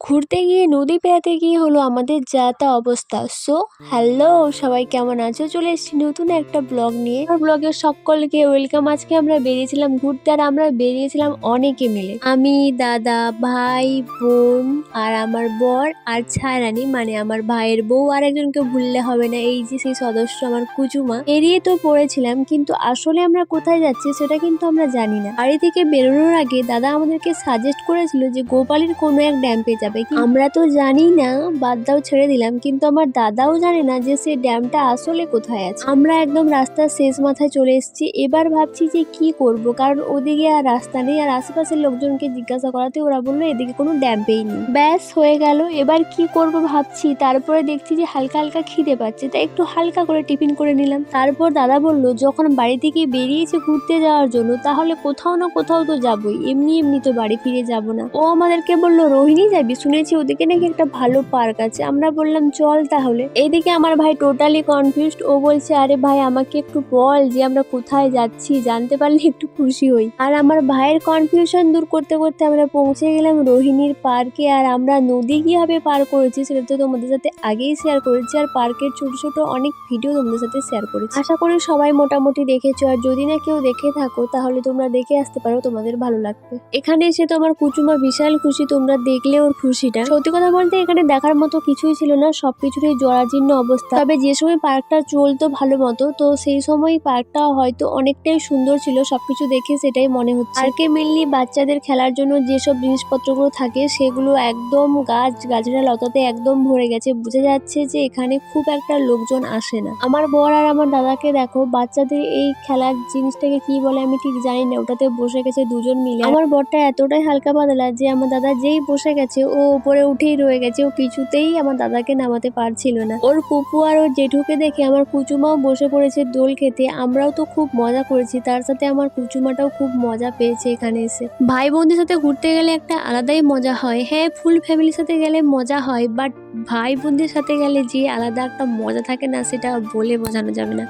ঘুরতে গিয়ে নদী পেরাতে গিয়ে হলো আমাদের যা তা অবস্থা। সো হ্যালো, সবাই কেমন আছো? চলে এসেছি নতুন একটা ব্লগ নিয়ে। ব্লগের সকলকে ওয়েলকাম। আজকে আমরা বেরিয়েছিলাম ঘুরতে, আর আমরা বেরিয়েছিলাম অনেকে মিলে, আমি, দাদা, ভাই, বোন আর আমার বর আর ছায়ারানী মানে আমার ভাইয়ের বউ। আর একজনকে ভুললে হবে না, এই যে সেই সদস্য আমার কুচুমা। এড়িয়ে তো পড়েছিলাম, কিন্তু আসলে আমরা কোথায় যাচ্ছি সেটা কিন্তু আমরা জানি না। বাড়ি থেকে বেরোনোর আগে দাদা আমাদেরকে সাজেস্ট করেছিল যে গোপালের কোনো এক ড্যাম্পে যাবে। আমরা তো জানি না, বাদ দাও, ছেড়ে দিলাম। কিন্তু আমার দাদাও জানে না যে সেই ড্যামটা আসলে কোথায় আছে। আমরা একদম রাস্তার শেষ মাথায় চলে এসেছি। এবার ভাবছি যে কি করব, কারণ ওদিকে আর রাস্তা নেই। আর আশেপাশের লোকজনকে জিজ্ঞাসা করাতে ওরা বললো এদিকে কোনো ড্যাম্পেই নেই। ব্যাস হয়ে গেল। এবার কি করব ভাবছি, তারপরে দেখছি যে হালকা হালকা খিদে পাচ্ছে, তাই একটু হালকা করে টিফিন করে নিলাম। তারপর দাদা বলল যখন বাড়ি থেকে বেরিয়েছে ঘুরতে যাওয়ার জন্য, তাহলে কোথাও না কোথাও তো যাবই, এমনি এমনি তো বাড়ি ফিরে যাব না। ও আমাদেরকে বললো রোহিণী যাবি, শুনেছি ওদিকে নাকি একটা ভালো পার্ক আছে। আমরা বললাম চল তাহলে। এইদিকে আমার ভাই টোটালি কনফিউজড। ও বলছে আরে ভাই আমাকে একটু বল যে আমরা কোথায় যাচ্ছি, জানতে পারলে একটু খুশি হই। আর আমার ভাইয়ের কনফিউশন দূর করতে করতে আমরা পৌঁছে গেলাম রোহিণীর পার্কে। আর আমরা নদী কিভাবে পার করেছি সেটা তো তোমাদের সাথে আগেই শেয়ার করেছি, আর পার্কের ছোট ছোট অনেক ভিডিও তোমাদের সাথে শেয়ার করেছি। আশা করি সবাই মোটামুটি দেখেছো, আর যদি না কেউ দেখে থাকো তাহলে তোমরা দেখে আসতে পারো, তোমাদের ভালো লাগবে। এখানে এসে তো আমার কুচুমা বিশাল খুশি, তোমরা দেখলে ওর খুশিটা। সত্যি কথা বলতে এখানে দেখার মতো কিছুই ছিল না, সবকিছুরই জরাজীর্ণ অবস্থা। তবে যে সময় পার্কটা চলতো ভালো মতো, তো সেই সময় পার্কটা হয়তো অনেকটাই সুন্দর ছিল। সবকিছু দেখে সেটাই মনে হচ্ছে। পার্কে মেনলি বাচ্চাদের খেলার জন্য যেসব জিনিসপত্রগুলো থাকে সেগুলো একদম গাছড়া লতাতে একদম ভরে গেছে। বোঝা যাচ্ছে যে এখানে খুব একটা লোকজন আসে না। আমার বর আর আমার দাদাকে দেখো, বাচ্চাদের এই খেলার জিনিসটাকে কি বলে আমি ঠিক জানি না, ওটাতে বসে গেছে দুজন মিলে। আমার বরটা এতটাই হালকা পাতলা যে আমার দাদা যেই বসে গেছে ও উপরে উঠেই রয়ে গেছে। ও কিছুতেই আমার দাদাকে নামাতে পারছিল না। ওর পুপু আর ওর জেঠুকে দেখে আমার কুচুমাও বসে পড়েছে দোল খেতে। আমরাও তো খুব মজা করেছি, তার সাথে আমার কুচুমাটাও খুব মজা পেয়েছে এখানে এসে। ভাই বোনদের সাথে ঘুরতে গেলে একটা আলাদাই মজা হয়। হ্যাঁ, ফুল ফ্যামিলির সাথে গেলে মজা হয়, বাট ভাই বোনদের সাথে গেলে যে আলাদা একটা মজা থাকে না, সেটা বলে বোঝানো যাবে না।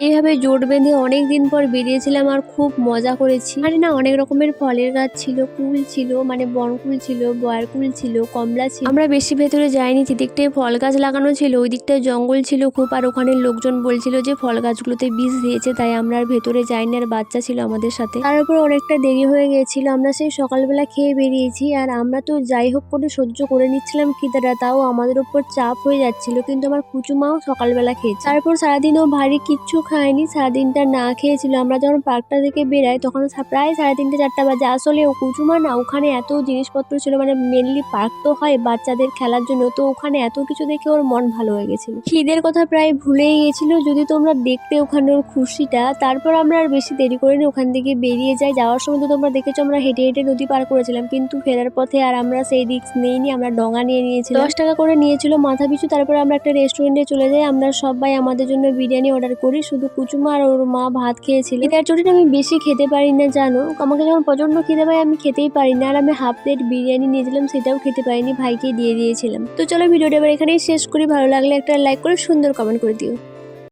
এইভাবে জোট বেঁধে অনেক দিন পর বেরিয়েছিলাম আর খুব মজা করেছি। আর না, অনেক রকমের ফলের গাছ ছিল, কুল ছিল, মানে বনকুল ছিল, বয়ারকুল ছিল, কমলা ছিল। আমরা বেশি ভেতরে যাইনি, যেদিকটায় ফল গাছ লাগানো ছিল ওই দিকটায় জঙ্গল ছিল খুব। আর ওখানে লোকজন বলছিল যে ফল গাছগুলোতে বিষ দিয়েছে, তাই আমরা আর ভেতরে যাইনি। আর বাচ্চা ছিল আমাদের সাথে, তার উপর অনেকটা দেরি হয়ে গিয়েছিল। আমরা সেই সকালবেলা খেয়ে বেরিয়েছি, আর আমরা তো যাই হোক করে সহ্য করে নিচ্ছিলাম খিদাটা, তাও আমাদের উপর চাপ হয়ে যাচ্ছিল। কিন্তু আমার কুচুমাও সকালবেলা খেয়েছে। তারপর সারাদিনও ভারী কিচ্ছু খায়নি, সারাদিনটা না খেয়েছিল। আমরা যখন পার্কটা থেকে বেরাই তখন প্রায় 3:30 4টা বাজে। আসলে ও কুচুমা না, ওখানে এত জিনিসপত্র ছিল, মানে মেনলি পার্ক তো হয় বাচ্চাদের খেলার জন্য, তো ওখানে এত কিছু দেখে ওর মন ভালো হয়ে গেছিল। খিদের কথা প্রায় ভুলেই গেছিল, যদি তোমরা দেখতে ওখানে ওর খুশিটা। তারপর আমরা আর বেশি দেরি করিনি, ওখান থেকে বেরিয়ে যাই। যাওয়ার সময় তো তোমরা দেখেছো আমরা হেঁটে হেঁটে নদী পার করেছিলাম, কিন্তু ফেরার পথে আর আমরা সেই রিস্ক নেইনি, আমরা ডঙ্গা নিয়ে নিয়েছিলাম। 10 টাকা করে নিয়েছিল মাথা পিছু। তারপর আমরা একটা রেস্টুরেন্টে চলে যাই। আমরা সবাই আমাদের জন্য বিরিয়ানি অর্ডার করি, শুধু কুচুমা আর ওর মা ভাত খেয়েছিল। এটার চটিটা আমি বেশি খেতে পারি না জানো, আমাকে যখন প্রচন্ড খেতে পাই আমি খেতেই পারি না। আর আমি হাফ প্লেট বিরিয়ানি নিয়েছিলাম, সেটাও খেতে পারিনি, ভাইকে দিয়ে দিয়েছিলাম। তো চলো ভিডিওটা এবার এখানেই শেষ করি। ভালো লাগলে একটা লাইক করে সুন্দর কমেন্ট করে দিও।